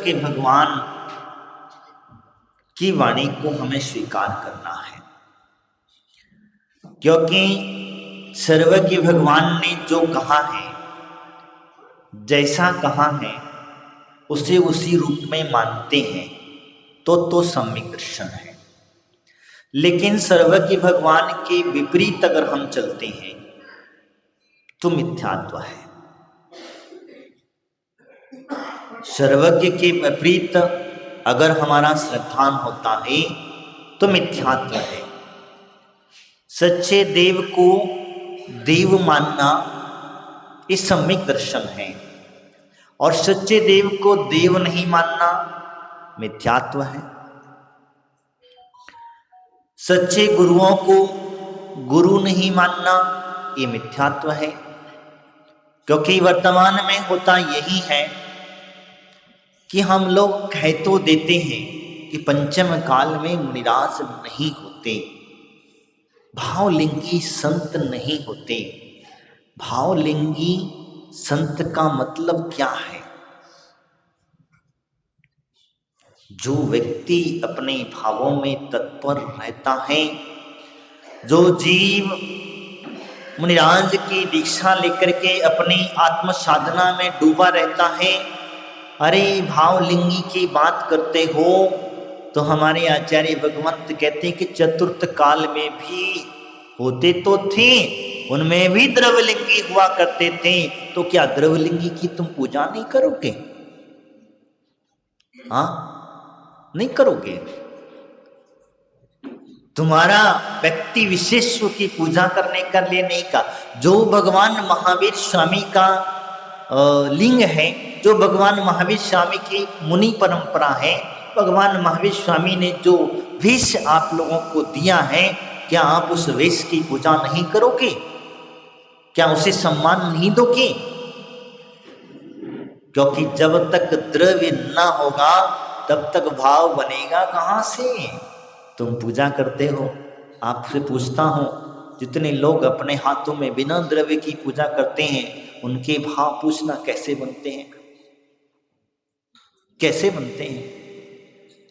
के भगवान की वाणी को हमें स्वीकार करना है, क्योंकि सर्वज्ञ भगवान ने जो कहा है, जैसा कहा है, उसे उसी रूप में मानते हैं तो सम्यक दर्शन है। लेकिन सर्वज्ञ भगवान के विपरीत अगर हम चलते हैं तो मिथ्यात्व है। सर्वज्ञ के विपरीत अगर हमारा श्रद्धान होता है तो मिथ्यात्व है। सच्चे देव को देव मानना ये सम्यक दर्शन है, और सच्चे देव को देव नहीं मानना मिथ्यात्व है। सच्चे गुरुओं को गुरु नहीं मानना ये मिथ्यात्व है, क्योंकि वर्तमान में होता यही है कि हम लोग कह तो देते हैं कि पंचम काल में मुनिराज नहीं होते, भावलिंगी संत नहीं होते। भावलिंगी संत का मतलब क्या है? जो व्यक्ति अपने भावों में तत्पर रहता है, जो जीव मुनिराज की दीक्षा लेकर के अपनी आत्म साधना में डूबा रहता है। अरे भावलिंगी की बात करते हो तो हमारे आचार्य भगवंत कहते हैं कि चतुर्थ काल में भी होते तो थे, उनमें भी द्रवलिंगी हुआ करते थे। तो क्या द्रवलिंगी की तुम पूजा नहीं करोगे? हाँ, नहीं करोगे। तुम्हारा व्यक्ति विशेष की पूजा करने का लिए नहीं का। जो भगवान महावीर स्वामी का लिंग है, जो भगवान महावीर स्वामी की मुनि परंपरा है, भगवान महावीर स्वामी ने जो वेश आप लोगों को दिया है, क्या आप उस वेश की पूजा नहीं करोगे? क्या उसे सम्मान नहीं दोगे? क्योंकि जब तक द्रव्य ना होगा तब तक भाव बनेगा कहां से? तुम पूजा करते हो, आपसे पूछता हूं, जितने लोग अपने हाथों में बिना द्रव्य की पूजा करते हैं, उनके भाव पूछना कैसे बनते हैं? कैसे बनते हैं?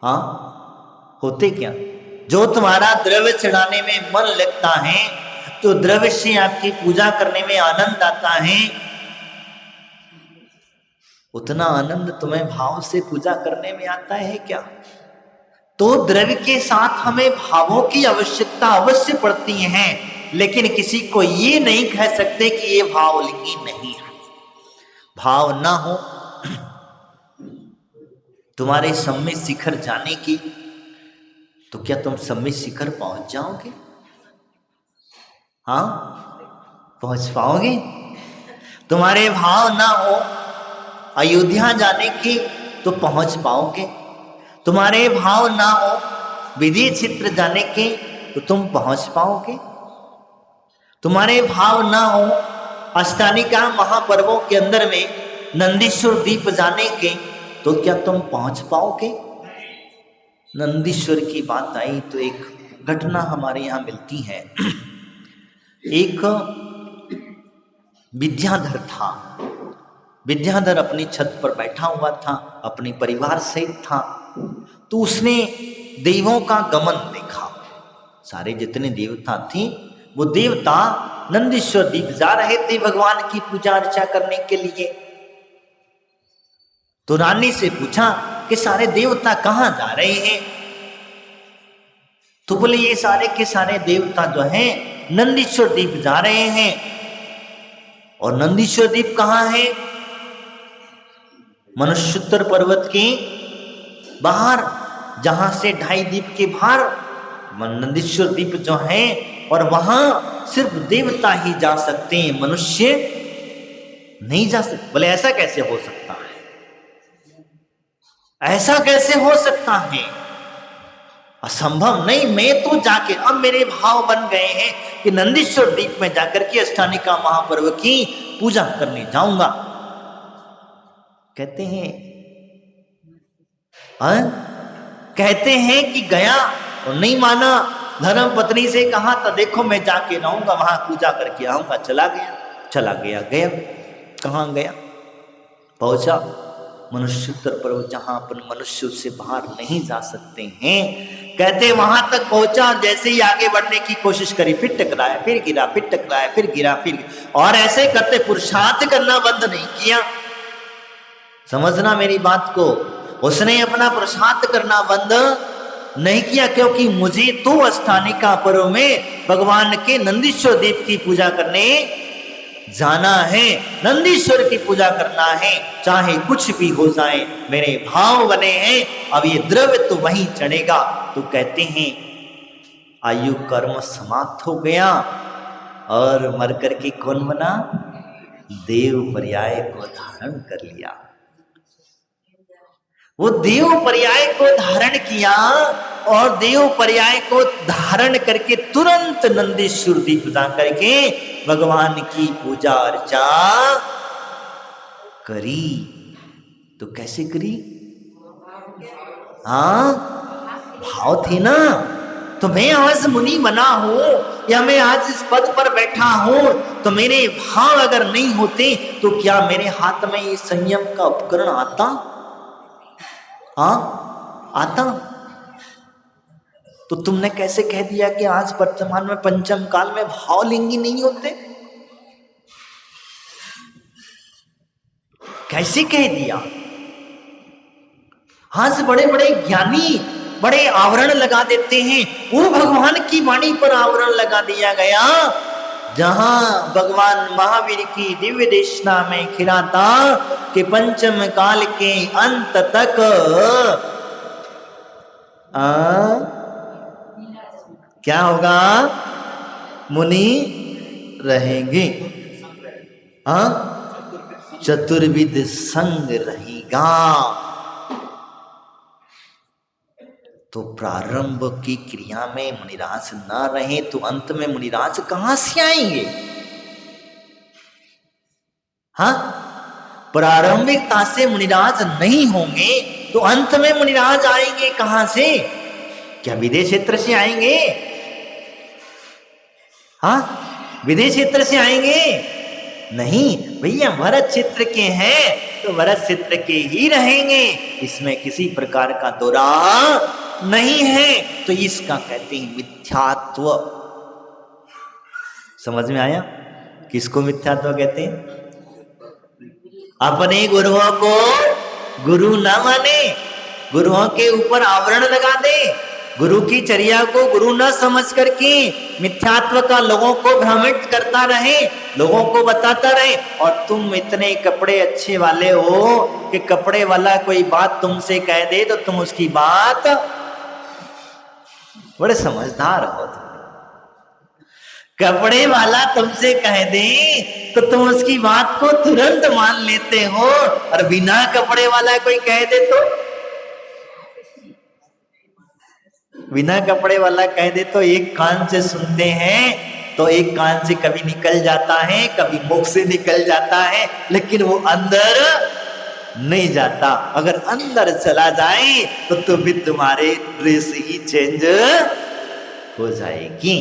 हाँ, होते क्या? जो तुम्हारा द्रव्य चढ़ाने में मन लगता है, जो द्रव्य से आपकी पूजा करने में आनंद आता है, उतना आनंद तुम्हें भाव से पूजा करने में आता है क्या? तो द्रव्य के साथ हमें भावों की आवश्यकता अवश्य पड़ती है, लेकिन किसी को ये नहीं कह सकते कि ये भावलिंगी नहीं है। भाव ना हो तुम्हारे सम्य शिखर जाने की, तो क्या तुम सम्य शिखर पहुंच जाओगे? हाँ, पहुंच पाओगे? तुम्हारे भाव ना हो अयोध्या जाने की, तो पहुंच पाओगे? तुम्हारे भाव ना हो विधि क्षेत्र जाने के, तो तुम पहुंच पाओगे? तुम्हारे भाव ना हो अष्टानिका महापर्वों के अंदर में नंदीश्वर द्वीप जाने के, तो क्या तुम पहुंच पाओगे? नंदीश्वर की बात आई तो एक घटना हमारे यहाँ मिलती है। एक विद्याधर था। विद्याधर अपनी छत पर बैठा हुआ था, अपने परिवार सहित था। तो उसने देवों का गमन देखा। सारे जितने देवता थे, वो देवता नंदीश्वर द्वीप जा रहे थे भगवान की पूजा अर्चा करने के लिए। तो रानी से पूछा कि सारे देवता कहाँ जा रहे हैं? तो बोले ये सारे के सारे देवता जो हैं नंदीश्वर द्वीप जा रहे हैं। और नंदीश्वर द्वीप कहाँ है? मनुष्योत्तर पर्वत के बाहर, जहां से 2.5 द्वीप के बाहर नंदीश्वर द्वीप जो है, और वहां सिर्फ देवता ही जा सकते हैं, मनुष्य नहीं जा सकते। बोले ऐसा कैसे हो सकता है? ऐसा कैसे हो सकता है? असंभव नहीं। मैं तो जाके, अब मेरे भाव बन गए हैं कि नंदीश्वर द्वीप में जाकर के अष्टानिका महापर्व की पूजा करने जाऊंगा। कहते हैं कहते हैं कि गया और नहीं माना। धर्म पत्नी से कहा था देखो मैं जाके रहूंगा, वहां पूजा करके आऊंगा। चला गया गया कहां गया? पहुंचा मनुष्योत्तर पर्वत, जहां अपन मनुष्य उससे बाहर नहीं जा सकते हैं। कहते वहां तक पहुंचा, जैसे ही आगे बढ़ने की कोशिश करी फिर टकराया, फिर गिरा, फिर टकराया, फिर गिरा, फिर, और ऐसे करते पुरुषार्थ करना बंद नहीं किया। समझना मेरी बात को, उसने अपना पुरुषार्थ करना बंद नहीं किया, क्योंकि मुझे तो अस्थानिका पर्व में भगवान के नंदीश्वर देव की पूजा करने जाना है, नंदीश्वर की पूजा करना है, चाहे कुछ भी हो जाए, मेरे भाव बने हैं, अब ये द्रव्य तो वहीं चढ़ेगा। तो कहते हैं आयु कर्म समाप्त हो गया और मर करके कौन बना? देव पर्याय को धारण कर लिया। वो देव पर्याय को धारण किया और देव पर्याय को धारण करके तुरंत नंदीश्वर दीप पूजा करके भगवान की पूजा अर्चा करी। तो कैसे करी? हाँ, भाव थे ना। तो मैं आज मुनि बना हूं या मैं आज इस पद पर बैठा हूं, तो मेरे भाव अगर नहीं होते तो क्या मेरे हाथ में ये संयम का उपकरण आता? हाँ, आता। तो तुमने कैसे कह दिया कि आज वर्तमान में पंचम काल में भावलिंगी नहीं होते? कैसे कह दिया? आज बड़े बड़े ज्ञानी बड़े आवरण लगा देते हैं, वो भगवान की वाणी पर आवरण लगा दिया गया। जहां भगवान महावीर की दिव्य देशना में खिला था कि पंचम काल के अंत तक क्या होगा? मुनि रहेंगे, चतुर्विध संग रहेगा। तो प्रारंभ की क्रिया में मुनिराज ना रहे तो अंत में मुनिराज कहां से आएंगे? हाँ, प्रारंभिकता से मुनिराज नहीं होंगे तो अंत में मुनिराज आएंगे कहां से? क्या विदेश क्षेत्र से आएंगे? हाँ, विदेश क्षेत्र से आएंगे? नहीं भैया, भरत क्षेत्र के हैं तो भरत क्षेत्र के ही रहेंगे, इसमें किसी प्रकार का दोरा नहीं है। तो इसका कहते हैं मिथ्यात्व। समझ में आया? किसको मिथ्यात्व कहते हैं? अपने गुरुओं को गुरु न माने, गुरुओं के ऊपर आवरण लगा दे, गुरु की चर्या को गुरु न समझ करके मिथ्यात्व का लोगों को भ्रमित करता रहे, लोगों को बताता रहे। और तुम इतने कपड़े अच्छे वाले हो कि कपड़े वाला कोई बात तुमसे कह दे तो तुम उसकी बात, बड़े समझदार हो तुम, कपड़े वाला तुमसे कह दे तो तुम उसकी बात को तुरंत मान लेते हो, और बिना कपड़े वाला कोई कह दे तो, बिना कपड़े वाला कह दे तो एक कान से सुनते हैं तो एक कान से कभी निकल जाता है, कभी मुख से निकल जाता है, लेकिन वो अंदर नहीं जाता। अगर अंदर चला जाए तो फिर तुम्हारे ड्रेस ही चेंज हो जाएगी।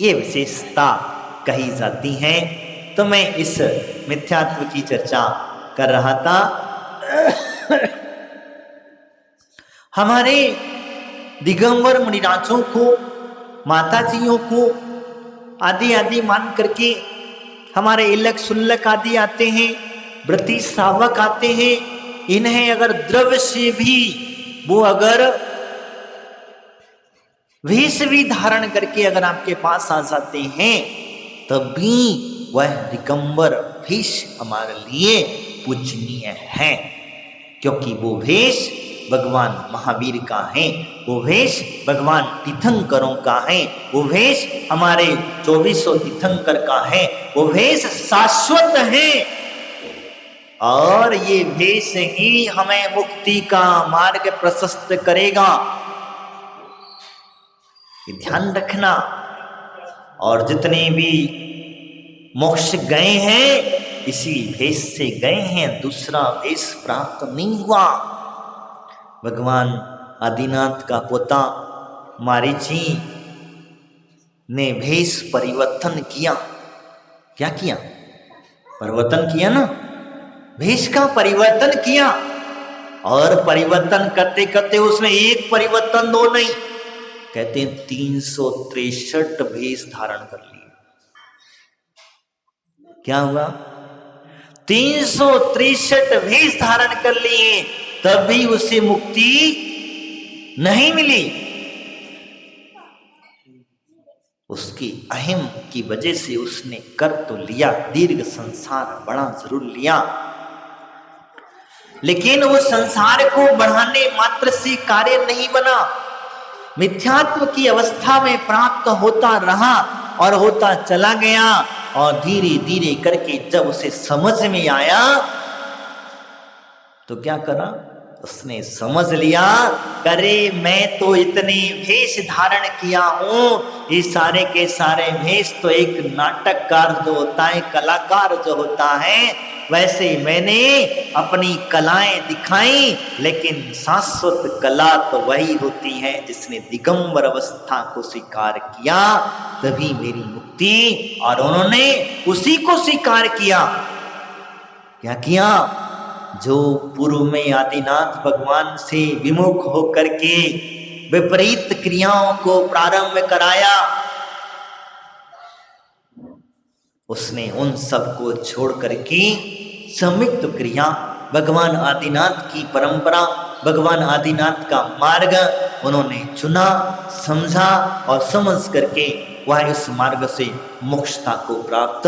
ये विशेषता कही जाती है। तो मैं इस मिथ्यात्व की चर्चा कर रहा था। हमारे दिगंबर मुनिराजों को, माताजियों को आदि आदि मान करके हमारे इलक सुल्लक आदि आते हैं, व्रती श्रावक आते हैं। इन्हें अगर द्रव्य से भी वो अगर वेश भी धारण करके अगर आपके पास आ जाते हैं तभी वह दिगंबर वेश हमारे लिए पूजनीय है, क्योंकि वो वेश भगवान महावीर का है, वो वेश भगवान तीर्थंकरों का है, वो वेश हमारे 2400 तीर्थंकर का है, वो वेश शाश्वत है। और ये वेश ही हमें मुक्ति का मार्ग प्रशस्त करेगा, ये ध्यान रखना। और जितने भी मोक्ष गए हैं इसी वेश से गए हैं, दूसरा वेश प्राप्त नहीं हुआ। भगवान आदिनाथ का पोता मारीची ने भेष परिवर्तन किया। क्या किया? परिवर्तन किया ना, भेष का परिवर्तन किया। और परिवर्तन करते करते उसने एक परिवर्तन दो नहीं, कहते हैं 363 भेष धारण कर लिए। क्या हुआ? 363 भेष धारण कर लिए, तब भी उसे मुक्ति नहीं मिली। उसकी अहम की वजह से उसने कर तो लिया, दीर्घ संसार बड़ा जरूर लिया, लेकिन वो संसार को बढ़ाने मात्र से कार्य नहीं बना। मिथ्यात्व की अवस्था में प्राप्त होता रहा और होता चला गया, और धीरे धीरे करके जब उसे समझ में आया तो क्या करा? उसने समझ लिया, करे मैं तो इतने भेष धारण किया हूं, ये सारे के सारे भेष तो एक नाटककार जो होता है, कलाकार जो होता है, वैसे मैंने अपनी कलाएं दिखाई, लेकिन शाश्वत कला तो वही होती है जिसने दिगंबर अवस्था को स्वीकार किया, तभी मेरी मुक्ति। और उन्होंने उसी को स्वीकार किया। क्या किया? जो पूर्व में आदिनाथ भगवान से विमुख होकर के विपरीत क्रियाओं को प्रारंभ कराया, उसने उन सब को छोड़ करके संयुक्त क्रिया, भगवान आदिनाथ की परंपरा, भगवान आदिनाथ का मार्ग उन्होंने चुना, समझा और समझ करके वह इस मार्ग से मोक्षता को प्राप्त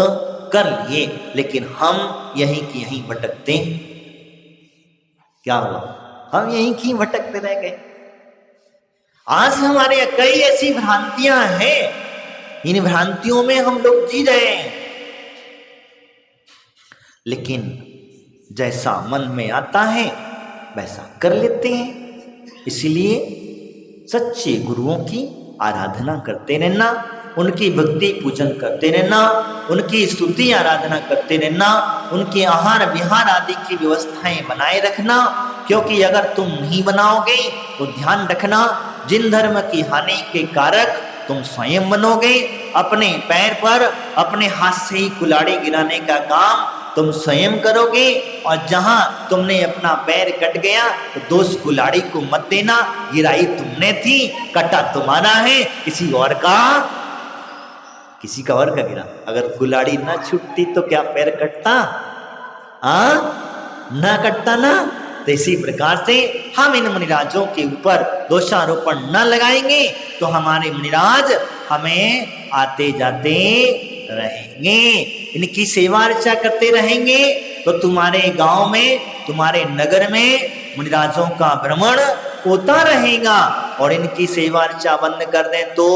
कर लिए। लेकिन हम यहीं की यहीं भटकते। क्या हुआ? हम यहीं की भटकते रह गए। आज हमारे कई ऐसी भ्रांतियां हैं, इन भ्रांतियों में हम लोग जी रहे हैं, लेकिन जैसा मन में आता है वैसा कर लेते हैं। इसलिए सच्चे गुरुओं की आराधना करते रहना, उनकी भक्ति पूजन करते रहना, उनकी स्तुति आराधना करते रहना, उनके आहार विहार आदि की व्यवस्थाएं बनाए रखना। क्योंकि अगर तुम नहीं बनाओगे तो ध्यान रखना, जिन धर्म की हानि के कारक तुम स्वयं बनोगे। अपने पैर पर अपने हाथ से ही कुल्हाड़ी गिराने का काम तुम स्वयं करोगे, और जहां तुमने अपना पैर कट गया तो दोष कुल्हाड़ी को मत देना, गिराई तुमने थी, कटा तुम्हारा है, किसी और का गिरा। अगर कुल्हाड़ी ना छूटती तो क्या पैर कटता? ना कटता ना। तो इसी प्रकार से हम इन मुनिराजों के ऊपर दोषारोपण न लगाएंगे तो हमारे मुनिराज हमें आते जाते रहेंगे, इनकी सेवा अर्चा करते रहेंगे, तो तुम्हारे गांव में, तुम्हारे नगर में मुनिराजों का भ्रमण होता रहेगा। और इनकी सेवा अर्चा बंद कर दें तो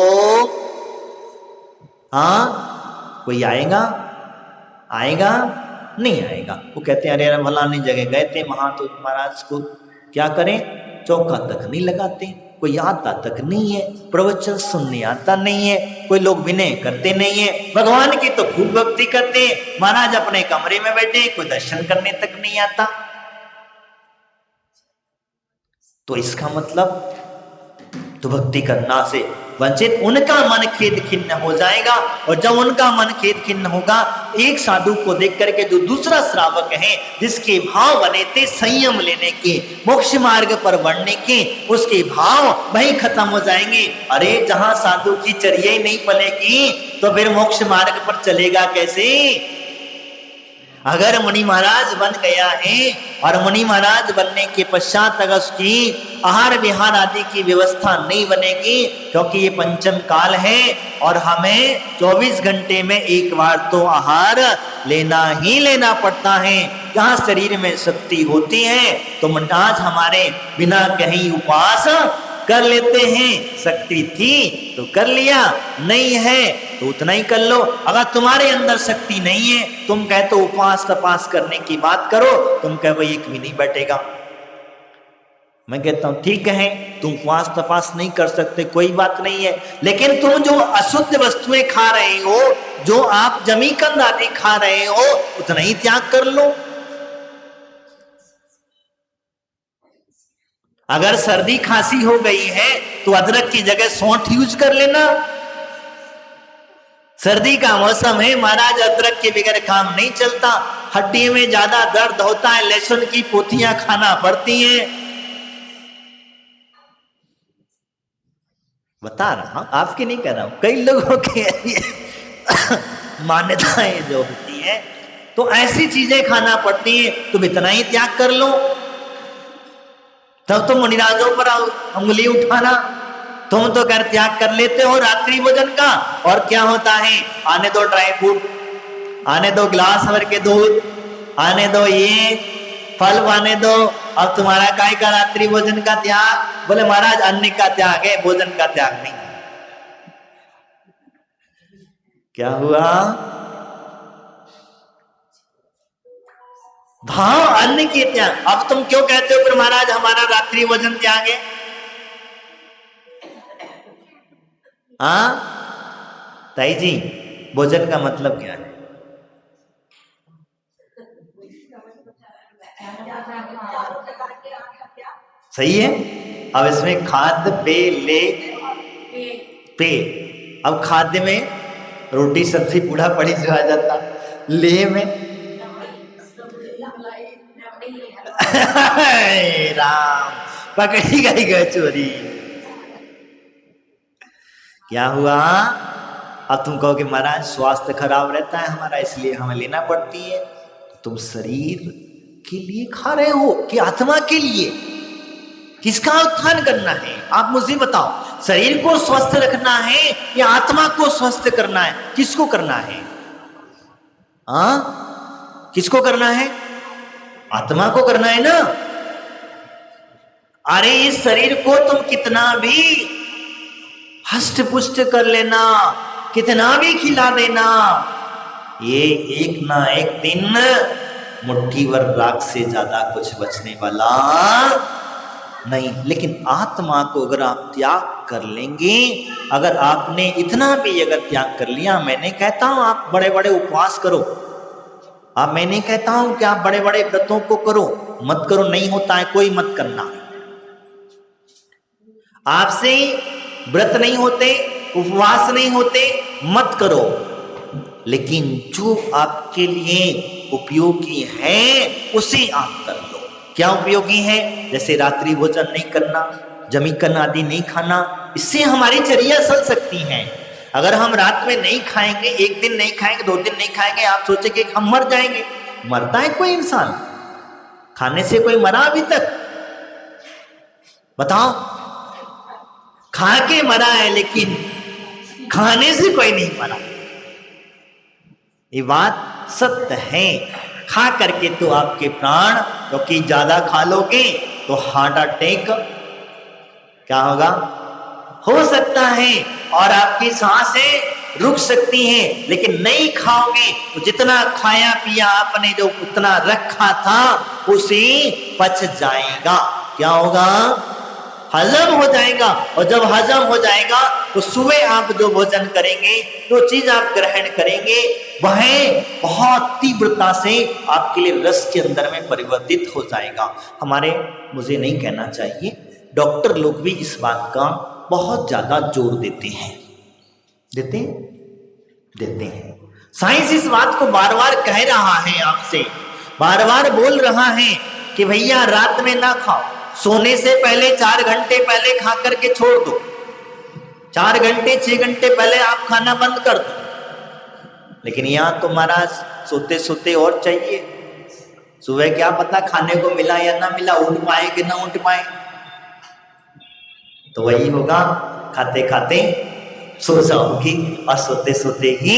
कोई आएगा? नहीं आएगा। वो कहते हैं अरे फलानी जगह गए थे, वहां तो महाराज को क्या करें, चौका तक नहीं लगाते, कोई आता तक नहीं है, प्रवचन सुनने आता नहीं है, कोई लोग विनय करते नहीं है, भगवान की तो खूब भक्ति करते हैं, महाराज अपने कमरे में बैठे, कोई दर्शन करने तक नहीं आता। तो इसका मतलब तो भक्ति करना से वंचित, उनका मन खेद खिन्न हो जाएगा। और जब उनका मन खेद खिन्न होगा, एक साधु को देख करके जो दूसरा श्रावक है, जिसके भाव बने थे संयम लेने के, मोक्ष मार्ग पर बढ़ने के, उसके भाव वही खत्म हो जाएंगे। अरे जहां साधु की चर्या ही नहीं पलेगी तो फिर मोक्ष मार्ग पर चलेगा कैसे? अगर मुनि महाराज बन गया है और मुनि महाराज बनने के पश्चात अगर उसकी आहार विहार आदि की व्यवस्था नहीं बनेगी, क्योंकि ये पंचम काल है और हमें 24 घंटे में एक बार तो आहार लेना ही लेना पड़ता है। जहाँ शरीर में शक्ति होती है तो आज हमारे बिना कहीं उपवास कर लेते हैं, शक्ति थी तो कर लिया, नहीं है तो उतना ही कर लो। अगर तुम्हारे अंदर शक्ति नहीं है, तुम कहे तो उपवास तपास करने की बात करो, तुम कहे वो एक भी नहीं बैठेगा। मैं कहता हूं ठीक है, तुम उपवास तपास नहीं कर सकते, कोई बात नहीं है, लेकिन तुम जो अशुद्ध वस्तुएं खा रहे हो, जो आप जमीकंद आदि खा रहे हो, उतना ही त्याग कर लो। अगर सर्दी खांसी हो गई है तो अदरक की जगह सौंठ यूज कर लेना। सर्दी का मौसम है महाराज, अदरक के बगैर काम नहीं चलता, हड्डी में ज्यादा दर्द होता है, लहसुन की पोथियां खाना पड़ती हैं। बता रहा हूं, आपकी नहीं कह रहा हूं, कई लोगों की मान्यताएं जो होती है, तो ऐसी चीजें खाना पड़ती हैं। तुम इतना ही त्याग कर लो, तब तो मुनिराजों पर उंगली उठाना। तुम तो कर त्याग कर लेते हो रात्रि भोजन का, और क्या होता है, आने दो ड्राई फ्रूट, आने दो गिलास भर के दूध, आने दो ये फल, आने दो। अब तुम्हारा काय का रात्रि भोजन का त्याग? बोले महाराज अन्न का त्याग है, भोजन का त्याग नहीं। क्या हुआ? भाव अन्न के त्याग। अब तुम क्यों कहते हो फिर महाराज हमारा रात्रि भोजन त्याग है? हाँ ताई जी, भोजन का मतलब क्या है? सही है। अब इसमें खाद्य पे ले पे, अब खाद्य में रोटी सब्जी बूढ़ा पड़ी जो आ जाता, ले में राम पकड़ी गई गए चोरी। क्या हुआ? अब तुम कहो कि महाराज स्वास्थ्य खराब रहता है हमारा, इसलिए हमें लेना पड़ती है। तुम शरीर के लिए खा रहे हो कि आत्मा के लिए? किसका उत्थान करना है आप मुझे बताओ? शरीर को स्वस्थ रखना है या आत्मा को स्वस्थ करना है? किसको करना है? किसको करना है? आत्मा को करना है ना। अरे इस शरीर को तुम कितना भी हष्ट पुष्ट कर लेना, कितना भी खिला देना, ये एक ना एक दिन मुट्ठी भर राख से ज्यादा कुछ बचने वाला नहीं। लेकिन आत्मा को अगर आप त्याग कर लेंगे, अगर आपने इतना भी अगर त्याग कर लिया, मैं नहीं कहता हूं आप बड़े बड़े उपवास करो, अब मैं नहीं कहता हूं कि आप बड़े बड़े व्रतों को करो, मत करो, नहीं होता है, कोई मत करना। आपसे व्रत नहीं होते, उपवास नहीं होते, मत करो। लेकिन जो आपके लिए उपयोगी है उसे आप कर लो। क्या उपयोगी है? जैसे रात्रि भोजन नहीं करना, जमीकन आदि नहीं खाना, इससे हमारी चर्या चल सकती है। अगर हम रात में नहीं खाएंगे, एक दिन नहीं खाएंगे, 2 दिन नहीं खाएंगे, आप सोचेंगे हम मर जाएंगे। मरता है कोई इंसान? खाने से कोई मरा अभी तक? बताओ। खा के मरा है, लेकिन खाने से कोई नहीं मरा। ये बात सत्य है। खा करके तो आपके प्राण, क्योंकि ज्यादा खा लोगे तो हार्ट अटैक क्या होगा, हो सकता है, और आपकी सांसें रुक सकती हैं। लेकिन नहीं खाओगे तो जितना खाया पिया आपने जो उतना रखा था उसे पच जाएगा। क्या होगा? हजम हो जाएगा। और जब हजम हो जाएगा तो सुबह आप जो भोजन करेंगे, जो चीज आप ग्रहण करेंगे, वह बहुत तीव्रता से आपके लिए रस के अंदर में परिवर्तित हो जाएगा। हमारे, मुझे नहीं कहना चाहिए, डॉक्टर लोग भी इस बात का बहुत ज्यादा जोर देते हैं। देते हैं। साइंस इस बात को बार बार कह रहा है, आपसे बार बार बोल रहा है कि भैया रात में ना खाओ, सोने से पहले 4 घंटे पहले खा करके छोड़ दो। 4 घंटे 6 घंटे पहले आप खाना बंद कर दो। लेकिन यहां तो महाराज सोते सोते और चाहिए। सुबह क्या पता खाने को मिला या ना मिला, उठ पाए कि ना उठ पाए। तो वही होगा, खाते खाते सो जाओगे और सोते सोते ही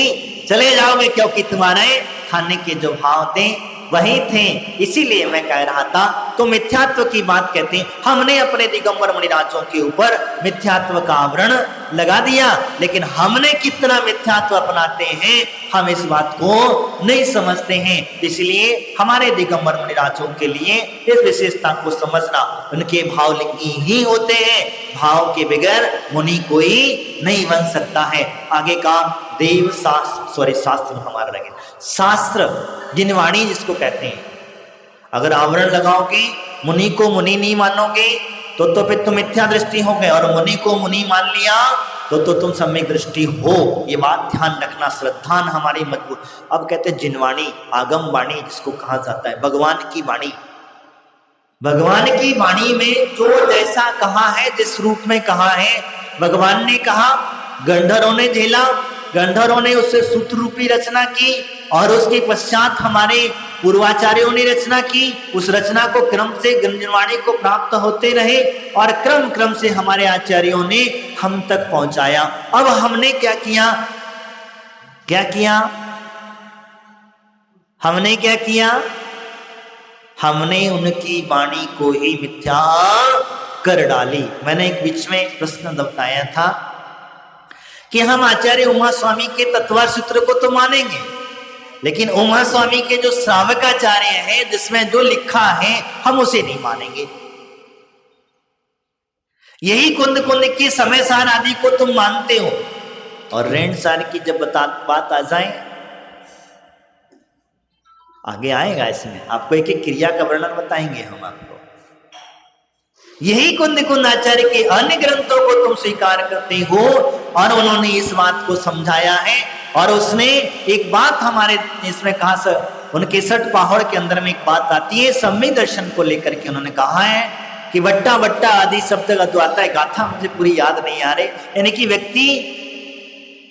चले जाओगे, क्योंकि तुम्हारे खाने के जो भाव थे वही थे। इसीलिए मैं कह रहा था, तो मिथ्यात्व की बात कहते हैं। हमने अपने दिगंबर मुनिराजों के ऊपर मिथ्यात्व का आवरण लगा दिया, लेकिन हमने कितना मिथ्यात्व अपनाते हैं हम इस बात को नहीं समझते हैं। इसलिए हमारे दिगंबर मुनिराजों के लिए इस विशेषता को समझना, उनके भावलिंगी ही होते हैं, भाव के बगैर मुनि कोई नहीं बन सकता है। आगे का देव शास्त्र हमारा लगे, शास्त्र जिनवाणी जिसको कहते हैं। अगर आवरण लगाओगे, मुनि को मुनि नहीं मानोगे तो फिर तो मिथ्या दृष्टि हो गए, और मुनि को मुनि मान लिया तो तुम सम्यक दृष्टि हो, ये बात ध्यान रखना। श्रद्धान हमारी मजबूत। अब कहते हैं जिनवाणी, आगम वाणी जिसको कहा जाता है, भगवान की वाणी। भगवान की वाणी में जो जैसा कहा है, जिस रूप में कहा है, भगवान ने कहा, गंधर्वों ने झेला, गंधर्वों ने उससे सूत्र रूपी रचना की, और उसके पश्चात हमारे पूर्वाचार्यों ने रचना की। उस रचना को क्रम से गंधर्वाणी को प्राप्त होते रहे, और क्रम क्रम से हमारे आचार्यों ने हम तक पहुंचाया। अब हमने क्या किया? क्या किया? हमने क्या किया? हमने उनकी वाणी को ही मिथ्या कर डाली। मैंने एक बीच में प्रश्न बताया था कि हम आचार्य उमा स्वामी के तत्वार सूत्र को तो मानेंगे, लेकिन उमा स्वामी के जो श्रावकाचार्य हैं, जिसमें जो लिखा है, हम उसे नहीं मानेंगे। यही कुंद कुंद की समय सार आदि को तुम मानते हो, और रेण सार की जब बात आ जाए, आगे आएगा इसमें, आपको एक एक क्रिया का वर्णन बताएंगे हम आपको। यही कुंद कुंद आचार्य के अन्य ग्रंथों को तुम स्वीकार करते हो, और उन्होंने इस बात को समझाया है। और उसने एक बात हमारे इसमें कहा, सर उनके 60 पहाड़ के अंदर में एक बात आती है, सम्यक दर्शन को लेकर के उन्होंने कहा है कि वट्टा वट्टा आदि शब्द आता है, गाथा मुझे पूरी याद नहीं आ रही, यानी कि व्यक्ति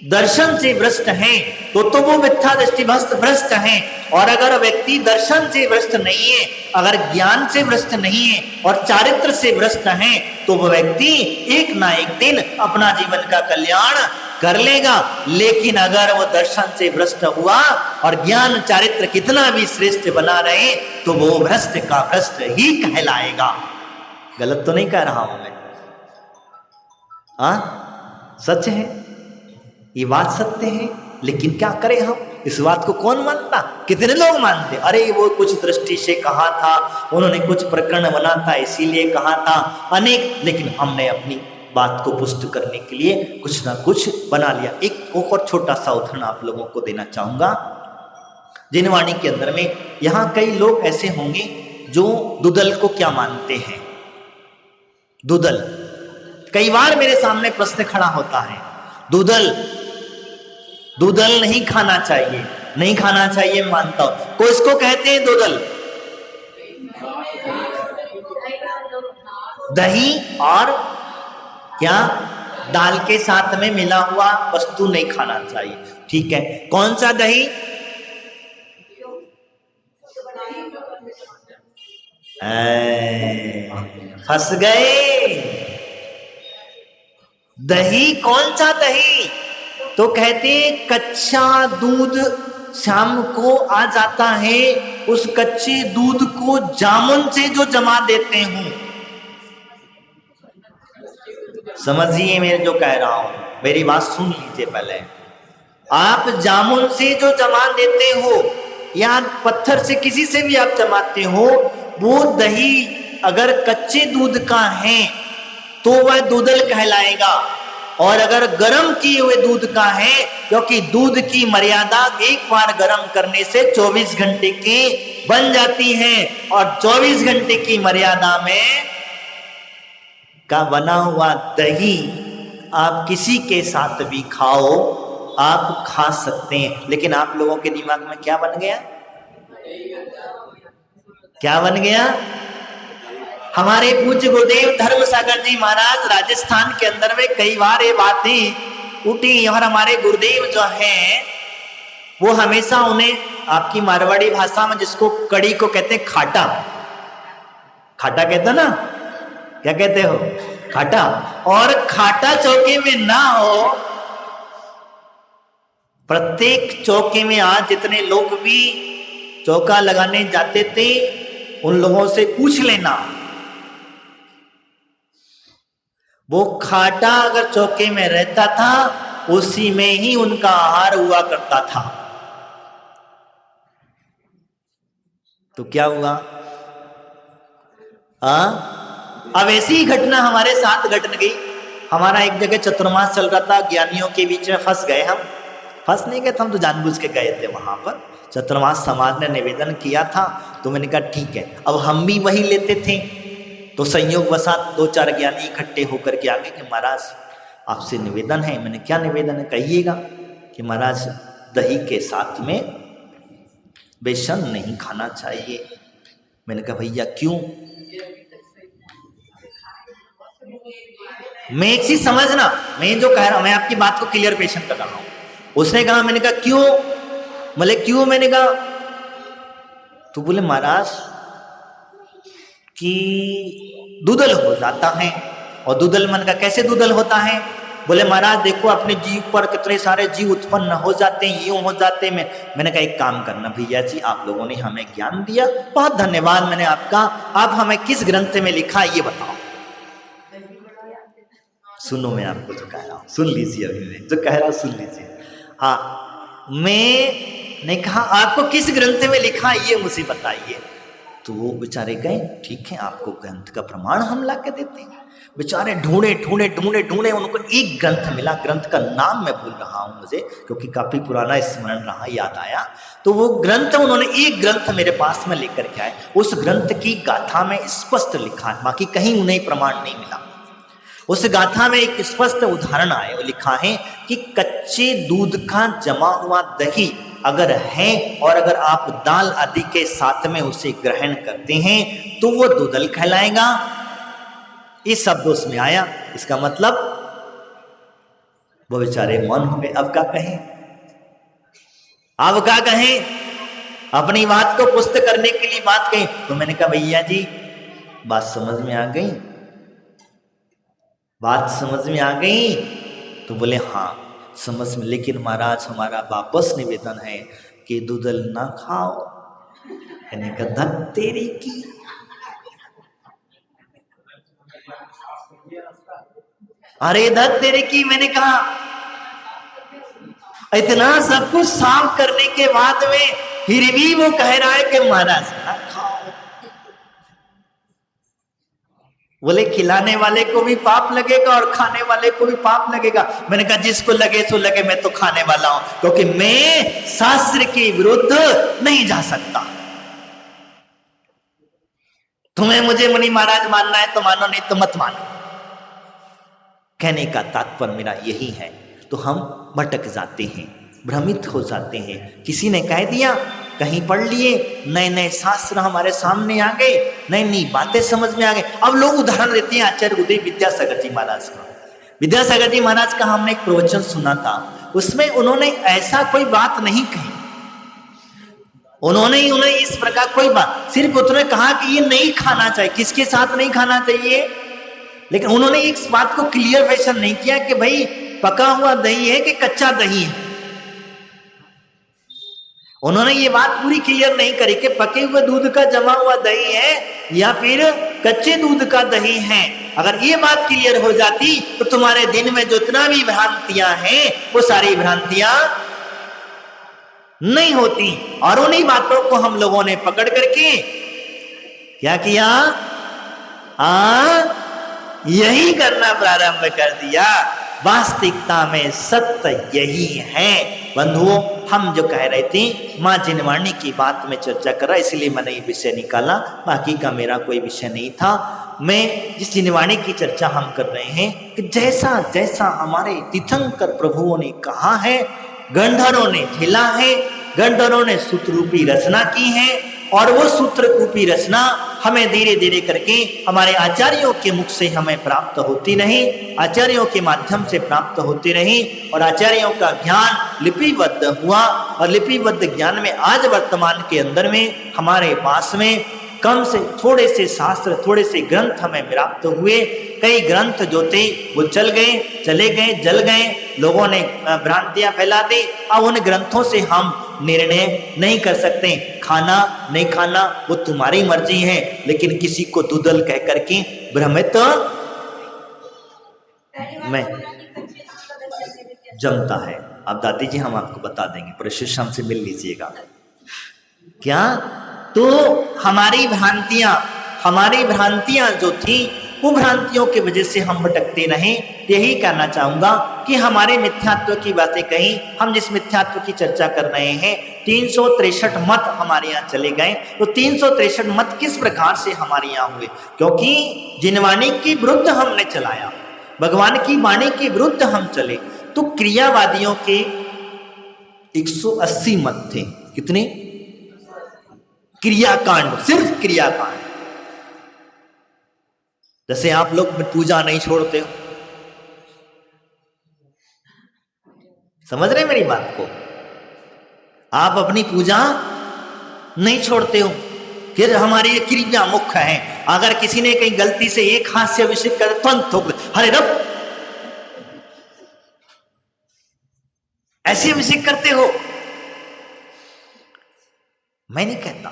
दर्शन से भ्रष्ट है तो वो मिथ्या दृष्टि भ्रष्ट है। और अगर व्यक्ति दर्शन से भ्रष्ट नहीं है, अगर ज्ञान से भ्रष्ट नहीं है, और चारित्र से भ्रष्ट है, तो वह व्यक्ति एक ना एक दिन अपना जीवन का कल्याण कर लेगा। लेकिन अगर वो दर्शन से भ्रष्ट हुआ और ज्ञान चारित्र कितना भी श्रेष्ठ बना रहे, तो वो भ्रष्ट का भ्रष्ट ही कहलाएगा। गलत तो नहीं कह रहा हूं मैं? सच है, ये बात सत्य है। लेकिन क्या करें हम? इस बात को कौन मानता? कितने लोग मानते? अरे वो कुछ दृष्टि से कहा था, उन्होंने कुछ प्रकरण बना था इसीलिए कहा था, अनेक। लेकिन हमने अपनी बात को पुष्ट करने के लिए कुछ ना कुछ बना लिया। एक और छोटा सा उदाहरण आप लोगों को देना चाहूंगा। जिनवाणी के अंदर में यहाँ कई लोग ऐसे होंगे जो दुदल को क्या मानते हैं। दुदल, कई बार मेरे सामने प्रश्न खड़ा होता है, दूधल नहीं खाना चाहिए, नहीं खाना चाहिए, मानता हूं। को इसको कहते हैं दूधल? दही और क्या? दाल के साथ में मिला हुआ वस्तु नहीं खाना चाहिए, ठीक है। कौन सा दही? फंस गए। दही कौन सा दही? तो कहते कच्चा दूध शाम को आ जाता है, उस कच्चे दूध को जामुन से जो जमा देते हूं, समझिए मैं जो कह रहा हूं, मेरी बात सुन लीजिए पहले। आप जामुन से जो जमा देते हो या पत्थर से किसी से भी आप जमाते हो, वो दही अगर कच्चे दूध का है तो वह दूधल कहलाएगा। और अगर गर्म किए हुए दूध का है, क्योंकि दूध की मर्यादा एक बार गर्म करने से 24 घंटे की बन जाती है, और 24 घंटे की मर्यादा में का बना हुआ दही आप किसी के साथ भी खाओ, आप खा सकते हैं। लेकिन आप लोगों के दिमाग में क्या बन गया? क्या बन गया? हमारे पूज्य गुरुदेव धर्मसागर जी महाराज राजस्थान के अंदर में कई बार ये बातें उठी, और हमारे गुरुदेव जो हैं वो हमेशा उन्हें, आपकी मारवाड़ी भाषा में जिसको कड़ी को कहते हैं खाटा, खाटा कहते हो ना, क्या कहते हो? खाटा। और खाटा चौके में ना हो, प्रत्येक चौके में आज जितने लोग भी चौका लगाने जाते थे, उन लोगों से पूछ लेना, वो खाटा अगर चौके में रहता था, उसी में ही उनका आहार हुआ करता था। तो क्या हुआ? अब ऐसी ही घटना हमारे साथ घट गई। हमारा एक जगह चतुर्मास चल रहा था, ज्ञानियों के बीच में फंस गए हम। फंस नहीं गए, हम तो जानबूझ के गए थे वहां पर। चतुर्मास समाज ने निवेदन किया था, तो मैंने कहा ठीक है, अब हम भी वही लेते थे। तो संयोग वसात 2-4 ज्ञानी इकट्ठे होकर के आगे कि महाराज आपसे निवेदन है। मैंने क्या निवेदन है कहिएगा। कि महाराज दही के साथ में बेसन नहीं खाना चाहिए। मैंने कहा भैया क्यों? मैं एक चीज समझना, मैं जो कह रहा हूं मैं आपकी बात को क्लियर पेशन कर रहा हूं। उसने कहा, मैंने कहा क्यों? बोले क्यों? मैंने कहा तो बोले महाराज कि दूधल हो जाता है। और दूधल मन का कैसे दूधल होता है? बोले महाराज देखो अपने जीव पर कितने सारे जीव उत्पन्न हो जाते हैं, यूं हो जाते हैं। मैंने कहा एक काम करना भैया जी, आप लोगों ने हमें ज्ञान दिया, बहुत धन्यवाद मैंने आपका। आप हमें किस ग्रंथ में लिखा ये बताओ। सुनो मैं आपको जो कह रहा हूं सुन लीजिए, अभी मैं जो कह रहा हूं सुन लीजिए। हाँ, मैंने कहा आपको किस ग्रंथ में लिखा ये मुझे बताइए। तो वो बेचारे गए, ठीक है आपको ग्रंथ का प्रमाण हम ला के देते हैं। बेचारे ढूंढे ढूंढे ढूंढे ढूंढे, उनको एक ग्रंथ मिला। ग्रंथ का नाम मैं भूल रहा हूं मुझे, क्योंकि काफी पुराना स्मरण रहा, याद आया। तो वो ग्रंथ उन्होंने एक ग्रंथ मेरे पास में लेकर के आए। उस ग्रंथ की गाथा में स्पष्ट लिखा है, बाकी कहीं उन्हें प्रमाण नहीं मिला। उस गाथा में एक स्पष्ट उदाहरण आए, वो लिखा है कि कच्चे दूध का जमा हुआ दही अगर है और अगर आप दाल आदि के साथ में उसे ग्रहण करते हैं तो वो दूधल कहलाएगा। इस शब्द उसमें आया, इसका मतलब वो बेचारे मौन हो गए। अब क्या कहें, अब क्या कहें? अपनी बात को पुष्ट करने के लिए बात कही। तो मैंने कहा भैया जी बात समझ में आ गई, बात समझ में आ गई? तो बोले हाँ समझ में, लेकिन महाराज हमारा वापस निवेदन है कि दूधल ना खाओ। मैंने कहा धत तेरी की, अरे धत तेरी की। मैंने कहा इतना सब कुछ साफ करने के बाद में फिर भी वो कह रहा है कि महाराज ना खाओ। बोले खिलाने वाले को भी पाप लगेगा और खाने वाले को भी पाप लगेगा। मैंने कहा जिसको लगे सो लगे, मैं तो खाने वाला हूं, क्योंकि मैं शास्त्र के विरुद्ध नहीं जा सकता। तुम्हें मुझे मुनि महाराज मानना है तो मानो, नहीं तो मत मानो। कहने का तात्पर्य मेरा यही है। तो हम भटक जाते हैं, भ्रमित हो जाते हैं। किसी ने कह दिया, कहीं पढ़ लिए, नए नए शास्त्र हमारे सामने आ गए, नई नई बातें समझ में आ गई। अब लोग उदाहरण देते हैं आचार्य उदय विद्यासागर जी महाराज का। विद्यासागर जी महाराज का हमने एक प्रवचन सुना था, उसमें उन्होंने ऐसा कोई बात नहीं कही। उन्होंने इस प्रकार कोई बात, सिर्फ उन्होंने कहा कि ये नहीं खाना चाहिए। किसके साथ नहीं खाना चाहिए? लेकिन उन्होंने इस बात को क्लियर फैशन नहीं किया कि भाई पका हुआ दही है कि कच्चा दही है। उन्होंने ये बात पूरी क्लियर नहीं करी कि पके हुए दूध का जमा हुआ दही है या फिर कच्चे दूध का दही है। अगर ये बात क्लियर हो जाती तो तुम्हारे दिन में जितना भी भ्रांतियां हैं वो सारी भ्रांतियां नहीं होती। और उन्हीं बातों को हम लोगों ने पकड़ करके क्या किया, यही करना प्रारंभ कर दिया। वास्तविकता में सत्य यही है। बंधुओं, हम जो कह रहे थे मां जिनवाणी की बात में चर्चा कर रहा, इसलिए मैंने ये विषय निकाला, बाकी का मेरा कोई विषय नहीं था। मैं जिस जिनवाणी की चर्चा हम कर रहे हैं कि जैसा जैसा हमारे तीर्थंकर प्रभुओं ने कहा है, गंधर्वों ने झेला है, गंधर्वों ने सूत्र रूपी रचना की है, और वो सूत्र रूपी रचना हमें धीरे धीरे करके हमारे आचार्यों के मुख से हमें प्राप्त होती रही, आचार्यों के माध्यम से प्राप्त होती रही, और आचार्यों का ज्ञान लिपिबद्ध हुआ। और लिपिबद्ध ज्ञान में आज वर्तमान के अंदर में हमारे पास में कम से थोड़े से शास्त्र, थोड़े से ग्रंथ हमें प्राप्त हुए। कई ग्रंथ जो थे वो चल गए, चले गए, जल गए, लोगों ने भ्रांतियां फैला दी। अब उन ग्रंथों से हम निर्णय नहीं कर सकते। खाना नहीं खाना वो तुम्हारी मर्जी है, लेकिन किसी को दूधल कह करके भ्रमित में जमता है। अब दादी जी हम आपको बता देंगे, प्रशिष्ट हमसे मिल लीजिएगा। क्या तो हमारी भ्रांतियां जो थी वो भ्रांतियों की वजह से हम भटकते नहीं। यही कहना चाहूंगा कि हमारे मिथ्यात्व की बातें कहीं, हम जिस मिथ्यात्व की चर्चा कर रहे हैं 363 मत हमारे यहाँ चले गए। तो 363 मत किस प्रकार से हमारे यहाँ हुए? क्योंकि जिनवाणी के विरुद्ध हमने चलाया। भगवान की वाणी के विरुद्ध हम चले तो क्रियावादियों के 180 मत थे। कितने? क्रियाकांड, सिर्फ क्रियाकांड। जैसे आप लोग पूजा नहीं छोड़ते हो, समझ रहे मेरी बात को? आप अपनी पूजा नहीं छोड़ते हो, फिर हमारे ये क्रिया मुख्य है। अगर किसी ने कहीं गलती से एक हाथ से अभिषेक कर तुरंत थोक दे, हरे रब, ऐसे अभिषेक करते हो? मैं नहीं कहता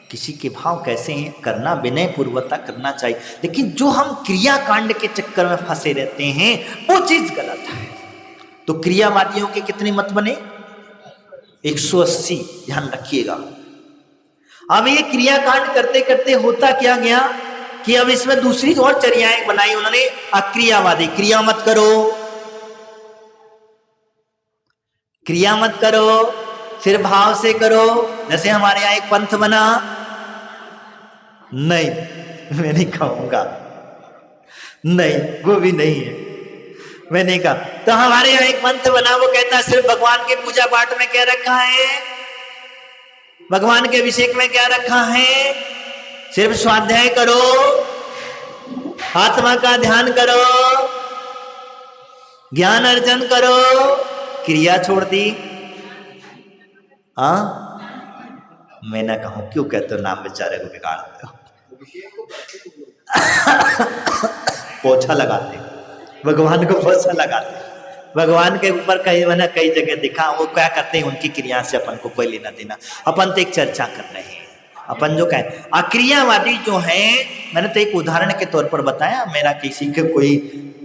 किसी के भाव कैसे हैं, करना विनय पूर्वकता करना चाहिए, लेकिन जो हम क्रियाकांड के चक्कर में फंसे रहते हैं वो चीज गलत है। तो क्रियावादियों के कितने मत बने? 180। ध्यान रखिएगा। अब ये क्रियाकांड करते करते होता क्या गया कि अब इसमें दूसरी और चर्याएं बनाई उन्होंने, अक्रियावादी। क्रिया मत करो, क्रिया मत करो, सिर्फ भाव से करो। जैसे हमारे यहां एक पंथ बना, नहीं मैं नहीं कहूंगा, नहीं वो भी नहीं है, मैं नहीं कहा। तो हमारे यहाँ एक पंथ बना, वो कहता है सिर्फ भगवान के पूजा पाठ में क्या रखा है, भगवान के अभिषेक में क्या रखा है, सिर्फ स्वाध्याय करो, आत्मा का ध्यान करो, ज्ञान अर्जन करो, क्रिया छोड़ दी। मैं ना कहूं, क्यों कहते हो, नाम बेचारे को बिगाड़ते हो। पोछा लगाते, भगवान को पोछा लगाते, भगवान के ऊपर कई मैंने कई जगह दिखा, वो क्या करते हैं, उनकी क्रिया से अपन को कोई लेना देना। अपन तो एक चर्चा कर रहे हैं, अपन जो कहें अक्रियावादी जो है, मैंने तो एक उदाहरण के तौर पर बताया, मेरा किसी के कोई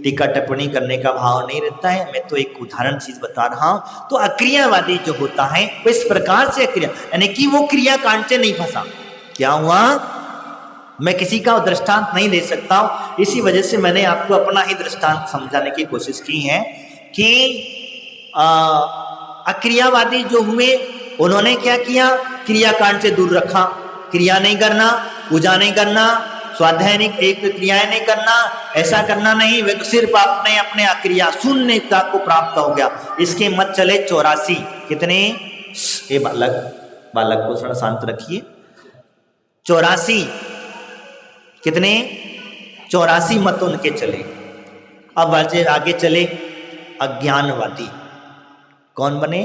टीका टिप्पणी करने का भाव नहीं रहता है, मैं तो एक उदाहरण चीज बता रहा हूं। तो अक्रियावादी जो होता है वो इस प्रकार से अक्रिया, यानी कि वो क्रियाकांड से नहीं फंसा। क्या हुआ, मैं किसी का दृष्टांत नहीं दे सकता हूं, इसी वजह से मैंने आपको अपना ही दृष्टांत समझाने की कोशिश की है कि अक्रियावादी जो हुए उन्होंने क्या किया, क्रियाकांड से दूर रखा, क्रिया नहीं करना, पूजा नहीं करना, स्वाध्याय नहीं, एक क्रियाएं नहीं करना, ऐसा करना नहीं, वे सिर्फ आपने अपने अक्रिया शून्यता को प्राप्त हो गया। इसके मत चले 84। कितने? ये बालक को थोड़ा शांत रखिए। 84 कितने? 84 मत उनके चले। अब आगे चले अज्ञानवादी। कौन बने?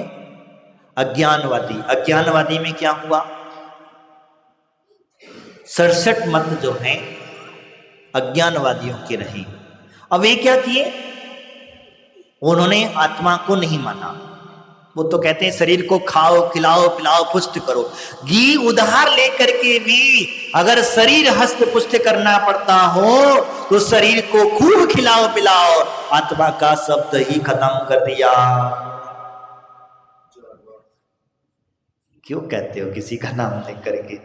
अज्ञानवादी। अज्ञानवादी में क्या हुआ, 67 मत जो हैं अज्ञानवादियों के रहे। अब ये क्या किए, उन्होंने आत्मा को नहीं माना। वो तो कहते हैं शरीर को खाओ, खिलाओ, पिलाओ, पुष्ट करो। घी उधार लेकर के भी अगर शरीर हस्त पुष्ट करना पड़ता हो तो शरीर को खूब खिलाओ पिलाओ, आत्मा का शब्द ही खत्म कर दिया। क्यों कहते हो किसी का नाम लेकर के?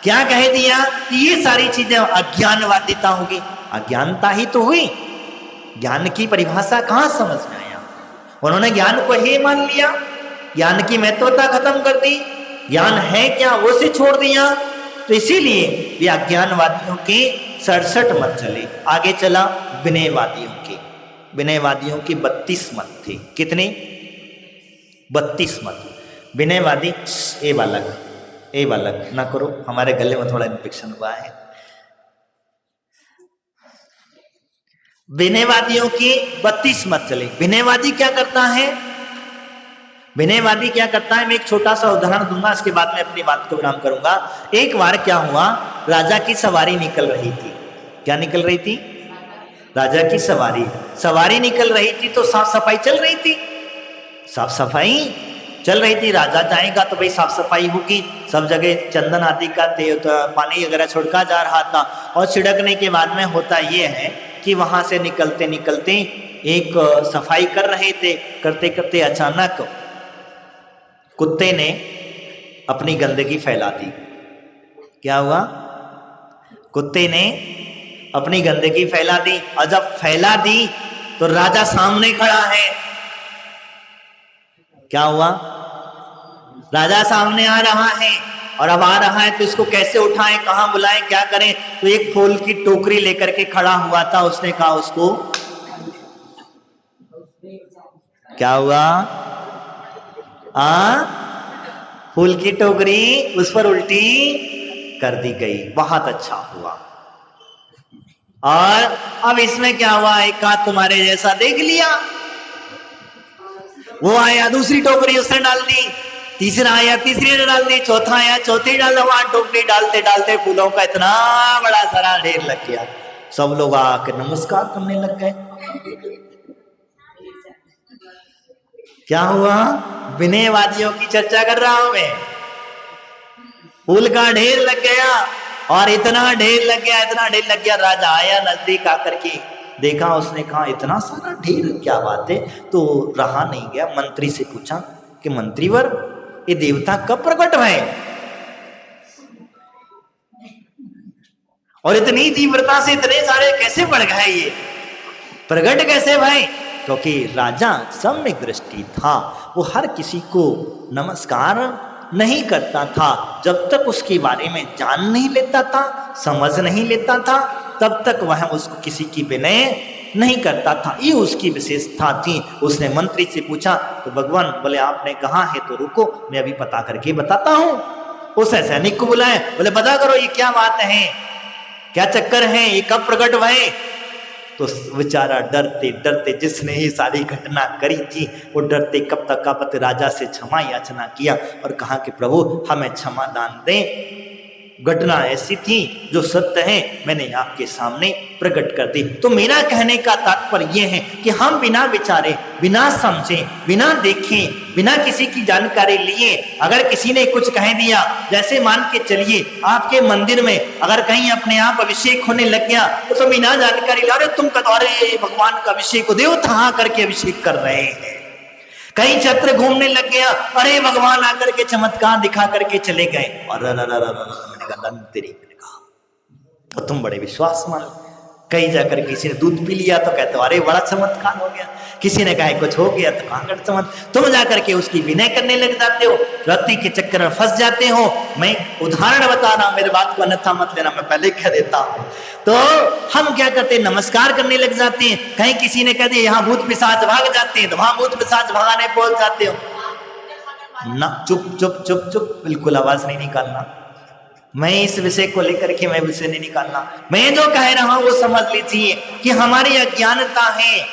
क्या कह दिया कि ये सारी चीजें अज्ञानवादिता होगी। अज्ञानता ही तो हुई, ज्ञान की परिभाषा कहां समझ में आया। उन्होंने ज्ञान को ही मान लिया, ज्ञान की महत्वता खत्म कर दी, ज्ञान है क्या वो से छोड़ दिया। तो इसीलिए ये अज्ञानवादियों के 67 मत चले। आगे चला विनयवादियों के। विनयवादियों के 32 मत थे। कितने? 32 मत। विनयवादी, ए बालक ना करो, हमारे गले में थोड़ा इन्फेक्शन हुआ है। विनयवादियों की 32 मत चले। विनयवादी क्या करता है, विनयवादी क्या करता है, मैं एक छोटा सा उदाहरण दूंगा, इसके बाद में अपनी बात को विराम करूंगा। एक बार क्या हुआ, राजा की सवारी निकल रही थी। क्या निकल रही थी? राजा की सवारी निकल रही थी, तो साफ सफाई चल रही थी। साफ सफाई चल रही थी, राजा जाएगा तो भाई साफ सफाई होगी, सब जगह चंदन आदि का पानी वगैरह छिड़का जा रहा था। और छिड़कने के बाद में होता यह है कि वहां से निकलते निकलते एक सफाई कर रहे थे, करते करते अचानक कुत्ते ने अपनी गंदगी फैला दी। क्या हुआ? कुत्ते ने अपनी गंदगी फैला दी, और जब फैला दी तो राजा सामने खड़ा है। क्या हुआ? राजा सामने आ रहा है, और अब आ रहा है तो इसको कैसे उठाएं, कहां बुलाएं, क्या करें। तो एक फूल की टोकरी लेकर के खड़ा हुआ था। उसने कहा उसको, क्या हुआ, फूल की टोकरी उस पर उल्टी कर दी गई। बहुत अच्छा हुआ। और अब इसमें क्या हुआ, एक हाथ तुम्हारे जैसा देख लिया, वो आया दूसरी टोकरी उसने डाल दी, तीसरा आया तीसरी ने डाल दी, चौथा आया चौथी डाल दी। वहां टोकरी डालते डालते फूलों का इतना बड़ा सारा ढेर लग गया। सब लोग आकर नमस्कार करने लग गए। क्या हुआ, विनयवादियों की चर्चा कर रहा हूं मैं। फूल का ढेर लग गया और इतना ढेर लग गया, इतना ढेर लग गया। राजा आया नजदीक आकर के देखा, उसने कहा इतना सारा ढेर, क्या बात है। तो रहा नहीं गया, मंत्री से पूछा कि मंत्रीवर, ये देवता कब प्रकट हुए और इतनी तीव्रता से इतने सारे कैसे बढ़ गए, ये प्रकट कैसे भाई। क्योंकि राजा सम्यक दृष्टि था, वो हर किसी को नमस्कार नहीं करता था जब तक उसके बारे में जान नहीं लेता था, समझ नहीं लेता था, तब तक वह उसको किसी की विनय नहीं करता था। ये उसकी विशेषता थी। उसने मंत्री से पूछा तो भगवान बोले आपने कहा है तो रुको, मैं अभी पता करके बताता हूं। उस सैनिक को बुलाए, बोले पता करो ये क्या बात है, क्या चक्कर है, ये कब प्रकट हुए। तो बेचारा डरते डरते, जिसने ही सारी घटना करी थी, वो डरते कब तक कापत राजा से क्षमा याचना किया और कहा कि प्रभु हमें क्षमा दान दें। घटना ऐसी थी जो सत्य है, मैंने आपके सामने प्रकट कर दी। तो मेरा कहने का तात्पर्य यह है कि हम बिना विचारे, बिना समझे, बिना देखे, बिना किसी की जानकारी लिए अगर किसी ने कुछ कह दिया, जैसे मान के चलिए आपके मंदिर में अगर कहीं अपने आप अभिषेक होने लग गया तो बिना जानकारी ला रहे तुम कतौरे भगवान का अभिषेक को देवता करके अभिषेक कर रहे हैं। कहीं छत्र घूमने लग गया, अरे भगवान आकर के चमत्कार दिखा करके चले गए। और तेरी तो तुम बड़े विश्वास मान। कहीं जाकर किसी ने दूध पी लिया तो कहते अरे बड़ा चमत्कार हो गया, किसी ने कहा कुछ हो गया तो कहां चमत्कार। तुम जाकर के उसकी विनय करने लग जाते हो, रत्ती के चक्कर में फंस जाते हो। मैं उदाहरण बता रहा हूं, मेरे बात को अन्यथा मत लेना, मैं पहले कह देता हूं। तो हम क्या करते हैं, नमस्कार करने लग जाते हैं। कहीं किसी ने कह दिया यहाँ भूत पिशाच, भाग जाते हैं, तो वहां भूत पिशाच भगाने पहुंच जाते हो ना। चुप चुप चुप चुप, बिल्कुल आवाज नहीं निकालना। मैं इस विषय को लेकर के मैं विषय नहीं निकालना। मैं जो कह रहा हूं वो समझ लीजिए कि हमारी अज्ञानता है,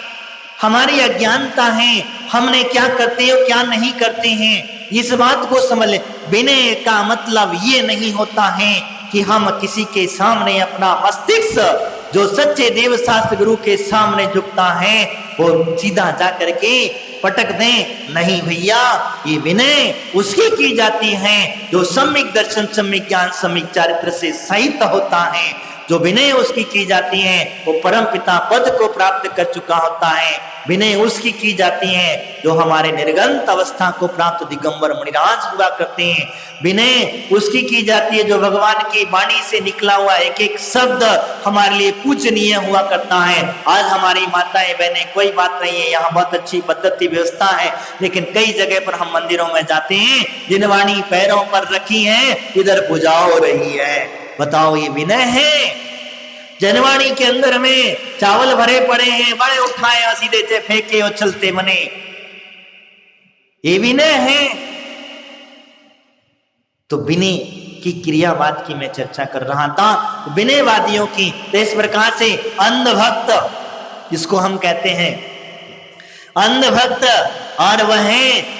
हमारी अज्ञानता है, हमने क्या करते हैं क्या नहीं करते हैं, इस बात को समझ ले। विनय का मतलब ये नहीं होता है कि हम किसी के सामने अपना मस्तिष्क जो सच्चे देव शास्त्र गुरु के सामने झुकता है वो सीधा जा करके पटक दें। नहीं भैया, ये विनय उसकी की जाती है जो सम्यक दर्शन, सम्यक ज्ञान, सम्यक चारित्र से सहित होता है। जो विनय उसकी की जाती है वो परम पिता पद को प्राप्त कर चुका होता है। विनय उसकी की जाती है जो हमारे निर्गंत अवस्था को प्राप्त दिगंबर मुनिराज हुआ करते हैं। विनय उसकी की जाती है जो भगवान की वाणी से निकला हुआ एक एक शब्द हमारे लिए पूजनीय हुआ करता है। आज हमारी माताएं बहनें, कोई बात नहीं है, यहाँ बहुत अच्छी पद्धति व्यवस्था है, लेकिन कई जगह पर हम मंदिरों में जाते हैं, जिन वाणी पैरों पर रखी है इधर पूजा हो रही है। बताओ ये विनय है? जनवाणी के अंदर में चावल भरे पड़े हैं, बड़े उठाए और सीधे से फेंके और चलते बने, ये विनय है? तो विनय की क्रियावाद की मैं चर्चा कर रहा था, विनयवादियों की। तो इस प्रकार से अंधभक्त जिसको हम कहते हैं, अंधभक्त, और वह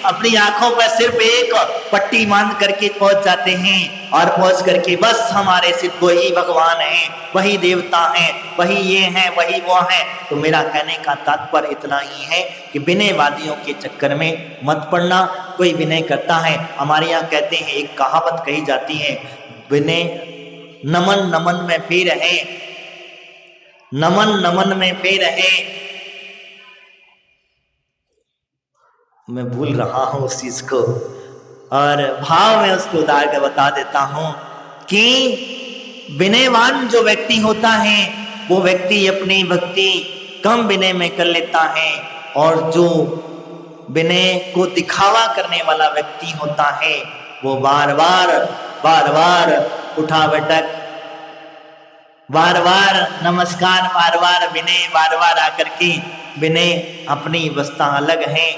अपनी आंखों पर सिर्फ एक पट्टी बांध करके पहुंच जाते हैं और पहुंच करके बस हमारे सिर्फ वही भगवान है, वही देवता है, वही ये है, वही वो है। तो मेरा कहने का तात्पर्य इतना ही है कि विनयवादियों के चक्कर में मत पड़ना। कोई विनय करता है, हमारे यहाँ कहते हैं, एक कहावत कही जाती है, विनय नमन नमन में फेर है, नमन नमन में फेर है। मैं भूल रहा हूं उस चीज को और भाव में उसको उतार कर बता देता हूं कि विनयवान जो व्यक्ति होता है वो व्यक्ति अपनी भक्ति कम विनय में कर लेता है, और जो विनय को दिखावा करने वाला व्यक्ति होता है वो बार बार बार बार उठा बैठक, बार बार नमस्कार, बार बार विनय, बार बार आकर के विनय। अपनी अवस्था अलग है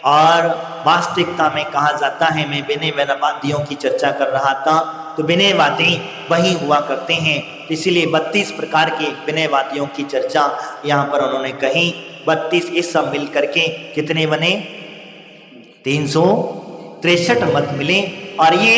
और वास्तविकता में कहा जाता है, मैं विनयवादियों की चर्चा कर रहा था, तो विनयवादी वही हुआ करते हैं। इसीलिए 32 प्रकार के विनयवादियों की चर्चा यहाँ पर उन्होंने कही। 32 इस सब मिल करके कितने बने? 363 मत मिले। और ये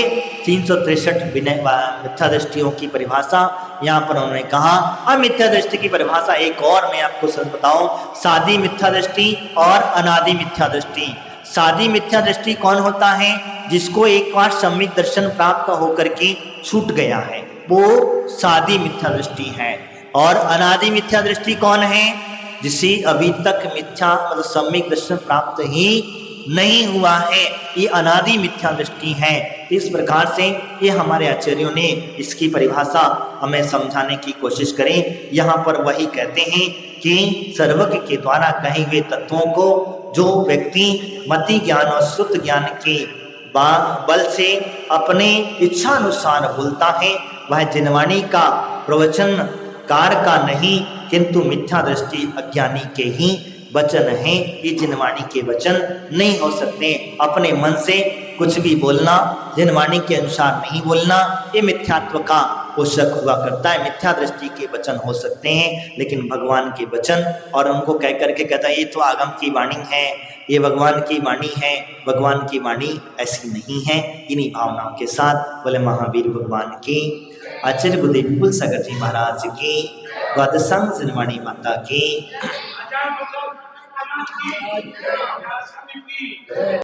363 विनय मिथ्या दृष्टियों की परिभाषा यहाँ पर उन्होंने कहा। अब मिथ्या दृष्टि की परिभाषा एक और मैं आपको सच बताऊं, सादी मिथ्या दृष्टि और अनादि मिथ्या दृष्टि। सादी मिथ्या दृष्टि कौन होता है? जिसको एक बार सम्यक दर्शन प्राप्त होकर के छूट गया है, वो सादी मिथ्या दृष्टि है। और अनादि मिथ्या दृष्टि कौन है? जिसे अभी तक मिथ्या मतलब सम्यक दर्शन प्राप्त ही नहीं हुआ है, ये अनादि मिथ्या दृष्टि है। इस प्रकार से ये हमारे आचार्यों ने इसकी परिभाषा हमें समझाने की कोशिश करें। यहाँ पर वही कहते हैं कि सर्वज्ञ के द्वारा कहे हुए तत्वों को जो व्यक्ति मति ज्ञान और श्रुत ज्ञान के बल से अपने इच्छा अनुसार बोलता है, वह जिनवाणी का प्रवचन कार का नहीं, किंतु मिथ्या दृष्टि अज्ञानी के ही वचन है। ये जिनवाणी के वचन नहीं हो सकते। अपने मन से कुछ भी बोलना, जिनवाणी के अनुसार नहीं बोलना, ये मिथ्यात्व का पोषक हुआ करता है। मिथ्या दृष्टि के वचन हो सकते हैं, लेकिन भगवान के वचन, और उनको कह करके कहता है ये तो आगम की वाणी है, ये भगवान की वाणी है। भगवान की वाणी ऐसी नहीं है। इन्हीं भावनाओं के साथ बोले महावीर भगवान की, आचार्य गुरुदेव विपुल सागर जी महाराज की, द्वादशांग जिनवाणी माता की।